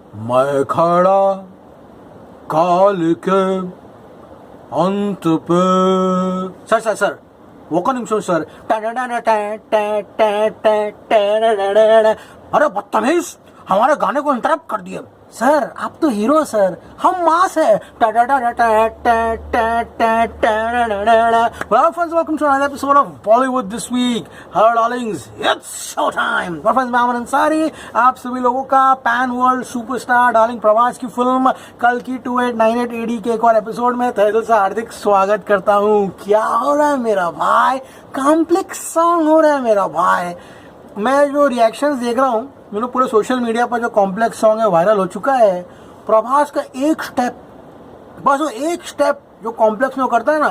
मैं खड़ा काल के अंत पे। सर सर सर वो निमिषम सर। अरे बदतमीज, हमारे गाने को इंटरप्ट कर दिए। सर आप तो हीरो सर, हम मास है। Well friends, welcome to another episode of Bollywood This Week. Hello darlings, it's show time. Well friends, मैं अमन अंसारी आप सभी लोगों का pan world superstar darling Prabhas की फिल्म कल की 2898 AD के एक और एपिसोड में तहे दिल से हार्दिक स्वागत करता हूँ। क्या हो रहा है मेरा भाई? कॉम्प्लेक्स सॉन्ग हो रहा है मेरा भाई। मैं जो रिएक्शंस देख रहा हूँ पूरे सोशल मीडिया पर, जो कॉम्प्लेक्स सॉन्ग है वायरल हो चुका है। प्रभास का एक स्टेप, बस वो एक स्टेप जो कॉम्प्लेक्स में वो करता है ना,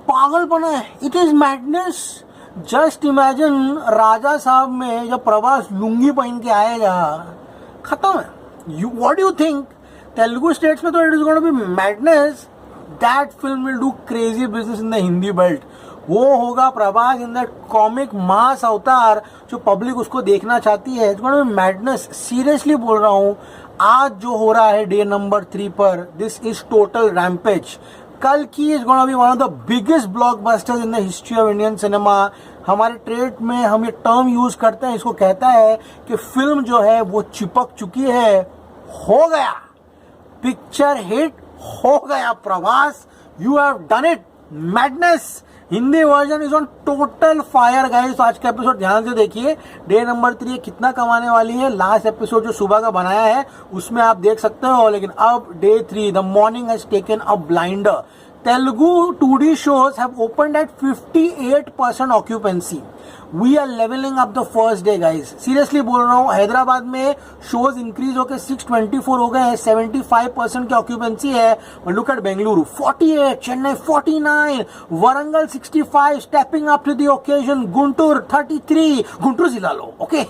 पागलपना है। It is madness. Just imagine Raja Saab में जब प्रभास लुंगी पहन के आएगा, खत्म है। What do you think? Telugu states में तो it is going to be madness. That film will do crazy business in the Hindi belt. वो होगा Prabhas in that comic mass avatar जो पब्लिक उसको देखना चाहती है। It's going to be madness. Seriously बोल रहा हूँ, आज जो हो रहा है डे नंबर 3 पर, दिस इज टोटल रैम्पेज। कल की is going to be one of the biggest blockbusters in the history of Indian cinema. हमारे ट्रेड में हम ये टर्म यूज करते हैं, इसको कहता है कि फिल्म जो है वो चिपक चुकी है। हो गया, पिक्चर हिट हो गया। Prabhas, you have done it. Madness. Hindi version is on total fire guys. तो आज का एपिसोड ध्यान से देखिए। डे नंबर 3 कितना कमाने वाली है। लास्ट एपिसोड जो सुबह का बनाया है उसमें आप देख सकते हो, लेकिन अब day 3 the morning has taken a blinder. Telugu 2D shows have opened at 58% occupancy. We are leveling up the first day guys. Seriously बोल रहा हूँ, हैदराबाद में शोज इंक्रीज होकर 624 हो गए हैं, 75% की ऑक्यूपेंसी है। Look at Bengaluru 48, Chennai 49, Warangal 65, stepping up to the occasion, Guntur 33, Guntur जिला लो okay.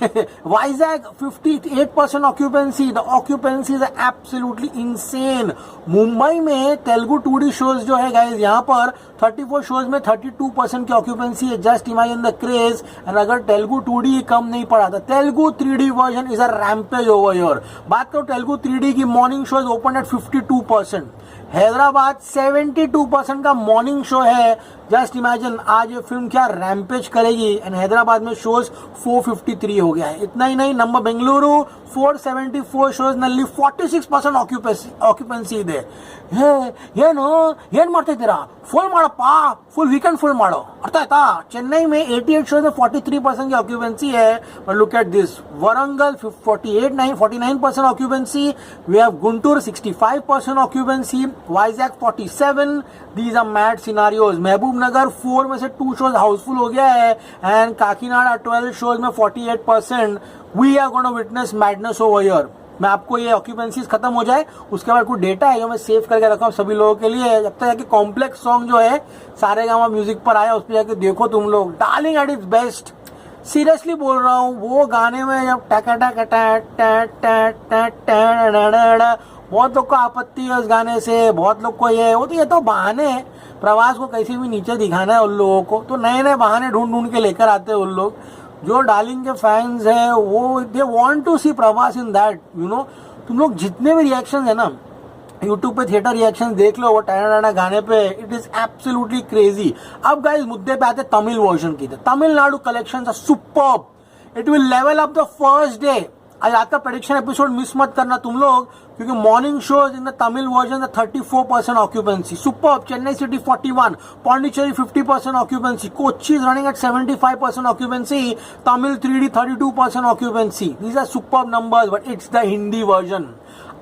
Vizag 58% occupancy. The occupancy is absolutely insane. Mumbai में तेलुगु 2D शोज जो है गाइस, यहाँ पर 34 शोज में 32% की ऑक्यूपेंसी है। Just imagine the craze. And अगर तेलुगु 2D कम नहीं पड़ा था, Telugu 3D version is a rampage over here. बात करो तेलुगु 3D की, morning shows open at 52%। Hyderabad 72% का मॉर्निंग शो है। जस्ट इमेजिन आज ये फिल्म क्या रैम्पेज करेगी। एंड हैदराबाद में शोज 453 हो गया है। इतना ही नहीं, नंबर बेंगलुरु 474 शोज ನಲ್ಲಿ 46% ಆಕ್ಯುಪೆನ್ಸಿ ಇದೆ। ಏನು ಮಾಡ್ತಿದ್ದೀರಾ? ಫುಲ್ ಮಾಡಪ್ಪ, फुल वीकेंड फुल मारो, अर्थ आयता? चेन्नई में 88 शोज में 43% की ऑक्यूपेंसी है। But look at this, Warangal 49% occupancy. We have Guntur 65% occupancy, Vizag 47। These are mad scenarios. Mahbub Nagar 4 में से 2 शोज हाउसफुल हो गया है। एंड काकीनाडा 12 शोज में 48%। We are gonna witness madness over here. मैं आपको ये ऑक्यूपेंसीज खत्म हो जाए उसके बाद कुछ डेटा है जो मैं सेव करके रखा हूँ सभी लोगों के लिए। जब तक जाके कॉम्प्लेक्स सॉन्ग जो है सारे गाँव म्यूजिक पर आया, उस पर जाके देखो तुम लोग। Darling at its best. Seriously बोल रहा हूँ, वो गाने में जब बहुत लोग को आपत्ति है उस गाने से, बहुत लोग को ये तो बहाने है। प्रभास को कैसे भी नीचे दिखाना है उन लोगों को, तो नए नए बहाने ढूंढ के लेकर आते हैं उन लोग। जो डार्लिंग के फैंस हैं वो they want to see Prabhas in that, you know. तुम लोग जितने भी रिएक्शन है ना यूट्यूब पे, थिएटर रिएक्शन देख लो वो टाना गाने पे, इट इज एब्सोल्युटली क्रेजी। अब गाइस मुद्दे पे आते तमिल वर्जन की। Tamil Nadu collections are superb. It will level up the first day. आज रात का प्रेडिक्शन एपिसोड मिस मत करना तुम लोग, क्योंकि morning shows in the Tamil version 34% occupancy. Superb. Chennai city 41, Pondicherry 50% occupancy, Kochi is running at 75% occupancy, Tamil 3D 32% occupancy. These are superb numbers, but it's the Hindi version.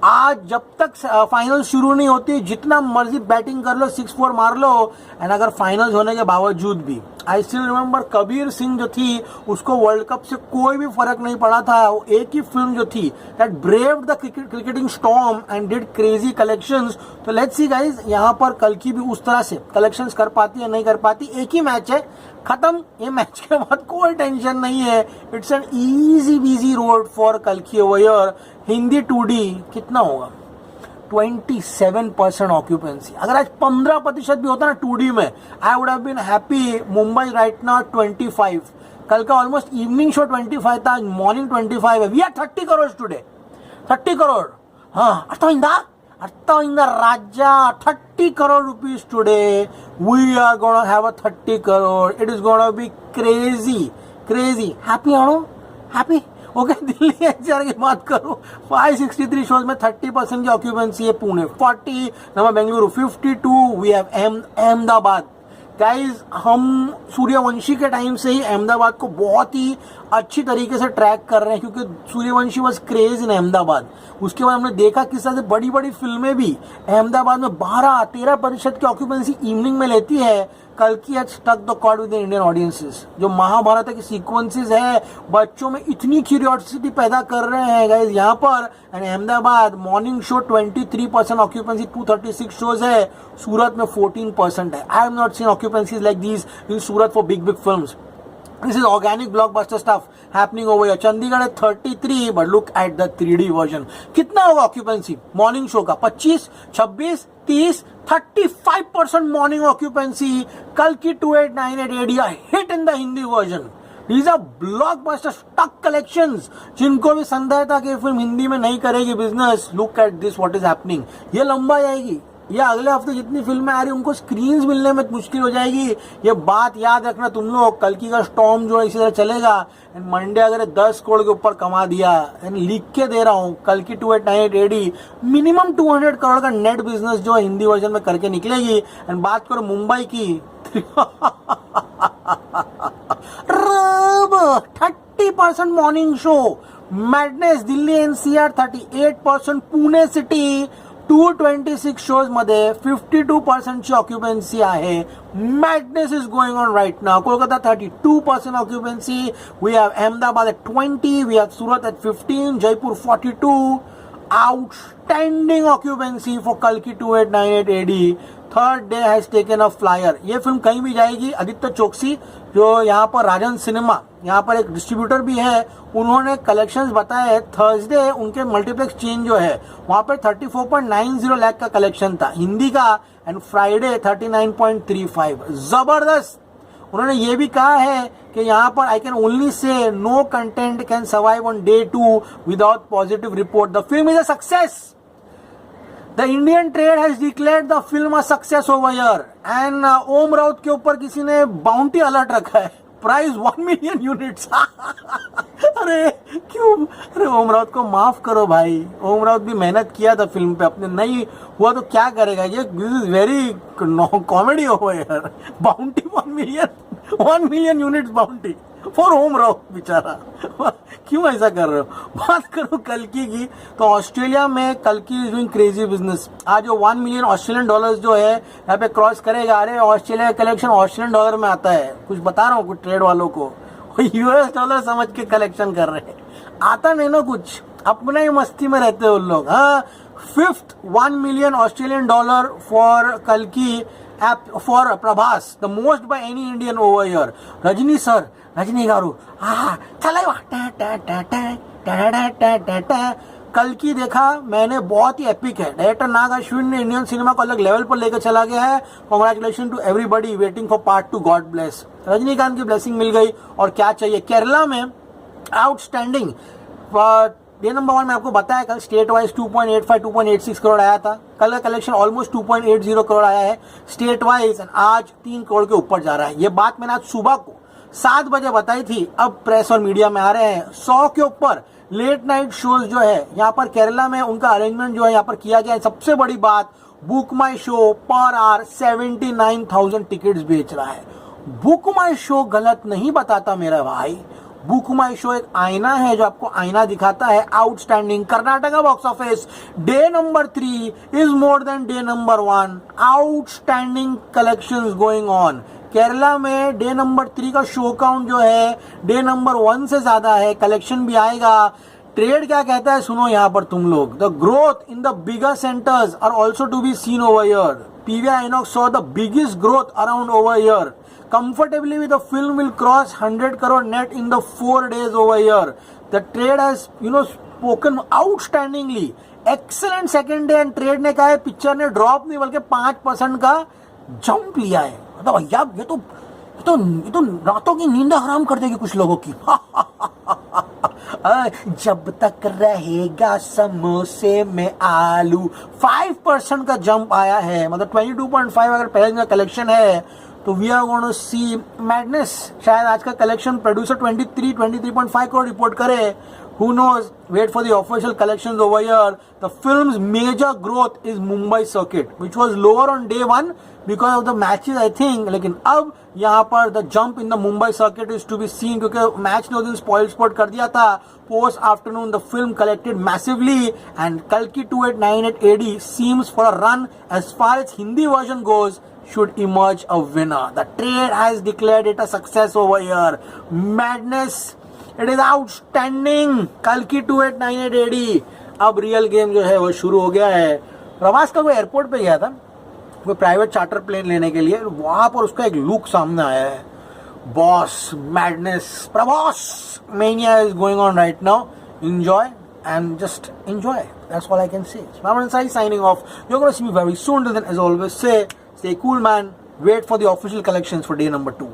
आज जब तक फाइनल शुरू नहीं होती, जितना मर्जी बैटिंग कर लो, 6-4 मार लो, एंड अगर फाइनल्स होने के बावजूद भी, I still remember Kabir Singh जो थी उसको वर्ल्ड कप से कोई भी फर्क नहीं पड़ा था। वो एक ही फिल्म जो थी that braved the cricketing storm and did crazy collections. तो लेट्स सी गाइस, यहाँ पर कल की भी उस तरह से कलेक्शंस कर पाती है नहीं कर पाती। एक ही मैच है, खत्म। ये मैच के बाद कोई टेंशन नहीं है। It's an easy breezy road for कल की ओवर हियर। हिंदी 2D कितना होगा? 27% ऑक्यूपेंसी। अगर आज 15% भी होता ना 2D में, I would have been happy. Mumbai right now 25, कल का ऑलमोस्ट इवनिंग शो 25 था, मॉर्निंग 25 है. We are 30 crore today. 30 crore. हाँ, Arthavinda Raja, 30 crore rupees today. We are gonna have a 30 crore. It is gonna be crazy. Happy आनो? Happy? Okay, Delhi NCR की बात करो. 563 shows में 30% की ऑक्यूपेंसी है. पुणे 40, नवा Bengaluru 52. We have Ahmedabad. Guys, हम सूर्यवंशी के टाइम से ही अहमदाबाद को बहुत ही अच्छी तरीके से ट्रैक कर रहे हैं, क्योंकि सूर्यवंशी वॉज क्रेज इन अहमदाबाद. उसके बाद हमने देखा किस तरह से बड़ी बड़ी फिल्में भी अहमदाबाद में 12-13% की ऑक्यूपेंसी इवनिंग में लेती है. कल की has stuck the chord with the Indian audiences. जो महाभारत की सीक्वेंसेस है, बच्चों में इतनी क्यूरियोसिटी पैदा कर रहे हैं गाइज यहाँ पर. And Ahmedabad morning show 23% occupancy, 236 shows है. सूरत में 14% है. I have not seen occupancies like these in Surat for big films. This is organic blockbuster stuff happening over here. Chandigarh है 33, but look at the 3D version. कितना होगा occupancy morning show का? 25, 26, 30, 35% morning occupancy. कल की 2898 AD hit in the Hindi version. These are blockbuster stock collections. जिनको भी संदेह था कि फिल्म हिंदी में नहीं करेगी business, look at this what is happening. ये लंबा जाएगी. ये अगले हफ्ते जितनी फिल्में आ रही उनको स्क्रीन्स मिलने में मुश्किल हो जाएगी. ये बात याद रखना तुम लोग. कल की का स्टॉर्म जो है इसी तरह चलेगा. एंड मंडे अगर 10 करोड़ के ऊपर कमा दिया, एंड लिख के दे रहा हूँ, कल की 2898 एडी मिनिमम 200 करोड़ का नेट बिजनेस जो है हिंदी वर्जन में करके निकलेगी. एंड बात करो मुंबई की 30% morning show. Madness. Delhi NCR 38%. Pune city 226 shows मध्ये 52% ची ऑक्युपन्सी आहे. Madness is going on right now. Kolkata 32% occupancy. We have Ahmedabad at 20. We have Surat at 15. Jaipur 42. Outstanding occupancy for कल की 2898 AD. Third day has taken a flyer. ये film कहीं भी जाएगी. आदित्य चोकसी जो यहाँ पर राजन सिनेमा, यहाँ पर एक डिस्ट्रीब्यूटर भी है, उन्होंने कलेक्शंस बताए. थर्सडे उनके मल्टीप्लेक्स चेन जो है वहां पर 34.90 लाख का कलेक्शन था हिंदी का. And Friday 39.35. जबरदस्त. उन्होंने ये भी कहा है कि यहाँ पर I can only say no content can survive on day 2 without positive report. The film is a success. The Indian trade has declared the film a success over here. And ओम राउत के ऊपर किसी ने बाउंटी अलर्ट रखा है. Price 1 million units. अरे क्यों? अरे ओम राउत को माफ करो भाई. ओम राउत भी मेहनत किया था फिल्म पे अपने. नहीं हुआ तो क्या करेगा ये. This is very comedy over here. Bounty 1 million units bounty for Om Raut बेचारा. क्यों ऐसा कर रहे हो? बात करो कल की तो ऑस्ट्रेलिया में कल की इज डूइंग क्रेजी बिजनेस. आज जो 1 मिलियन ऑस्ट्रेलियन डॉलर्स जो है यहाँ पे क्रॉस करेगा. अरे ऑस्ट्रेलिया का कलेक्शन ऑस्ट्रेलियन डॉलर में आता है. कुछ बता रहा हूँ कुछ ट्रेड वालों को. यूएस डॉलर समझ के कलेक्शन कर रहे हैं. आता नहीं ना कुछ. अपना ही मस्ती में रहते हैं उन लोग. हाँ, 5th 1 million Australian dollar for कल की app for Prabhas, the most by any Indian over here. Rajini sir, Rajini garu, चलेगा. कल की देखा मैंने, बहुत ही एपिक है. डायरेक्टर नाग अश्विन ने इंडियन सिनेमा को अलग लेवल पर लेकर चला गया है. Congratulation to everybody waiting for part 2. God bless. Rajinikanth की ब्लेसिंग मिल गई और क्या चाहिए. केरला में आउटस्टैंडिंग. डे नंबर 1 में आपको बताया कल स्टेट वाइज 2.86 करोड़ आया था. कल का कलेक्शन ऑलमोस्ट 2.80 करोड़ आया है स्टेट वाइज. आज 3 करोड़ के ऊपर जा रहा है. ये बात मैंने आज सुबह को 7 बजे बताई थी. अब प्रेस और मीडिया में आ रहे हैं 100 के ऊपर लेट नाइट शोज जो है यहाँ पर केरला में उनका अरेंजमेंट जो है यहाँ पर किया गया है. सबसे बड़ी बात, बुक माई शो पर आवर 79,000 टिकट्स बेच रहा है. बुक माई शो गलत नहीं बताता मेरा भाई. बुक माई शो एक आईना है जो आपको आईना दिखाता है. Outstanding. Karnataka box office day number 3 is more than day number 1. Outstanding collections going on. Kerala में डे नंबर 3 का शो काउंट जो है डे नंबर 1 से ज्यादा है. कलेक्शन भी आएगा. ट्रेड क्या कहता है सुनो यहाँ पर तुम लोग. The growth in the bigger centres are also to be seen over here. PVR INOX saw the biggest growth around over here. Comfortably the film will cross 100 crore net in the 4 days over here. The trade has spoken outstandingly. Excellent second day. and trade ने कहा है picture ने drop नहीं बल्कि 5% का jump लिया है. मतलब भैया ये ये तो रातों की नींद हराम कर देगी कुछ लोगों की। जब तक रहेगा समोसे में आलू। 5% का जंप आया है, मतलब 22.5 अगर पहले का कलेक्शन है तो we are going to see madness. शायद आज का कलेक्शन प्रोड्यूसर 23.5 करोड़ रिपोर्ट करे। Who knows? Wait for the official collections over here. The film's major growth is Mumbai circuit, which was lower on day one because of the matches, I think. लेकिन अब यहाँ पर the jump in the Mumbai circuit is to be seen क्योंकि match ने उस दिन spoil spot कर दिया था। Post afternoon, the film collected massively, and Kalki 2898 AD seems for a run as far as Hindi version goes. Should emerge a winner. The trade has declared it a success over here. Madness. It is outstanding. Kalki 2898 AD. अब real game जो है वो शुरू हो गया है। प्रभास का कोई एयरपोर्ट पे गया था कोई प्राइवेट चार्टर प्लेन लेने के लिए, वहां पर उसका एक लुक सामने आया है। Boss madness Prabhas mania is going on right now. Enjoy and just enjoy. That's all I can say. Raman Ansari signing off. You're going to see me very soon. Till then, as always, say, stay cool, man. Wait for the official collections for day number 2.